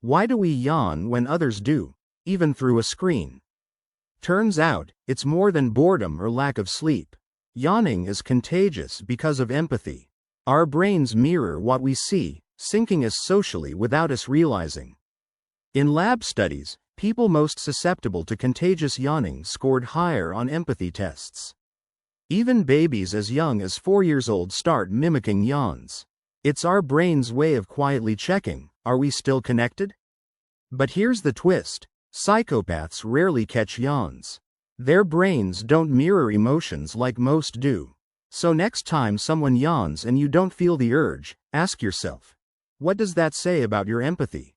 Why do we yawn when others do, even through a screen? Turns out, it's more than boredom or lack of sleep. Yawning is contagious because of empathy. Our brains mirror what we see, syncing us socially without us realizing. In lab studies, people most susceptible to contagious yawning scored higher on empathy tests. Even babies as young as 4 years old start mimicking yawns. It's our brain's way of quietly checking, are we still connected? But here's the twist. Psychopaths rarely catch yawns. Their brains don't mirror emotions like most do. So next time someone yawns and you don't feel the urge, ask yourself, what does that say about your empathy?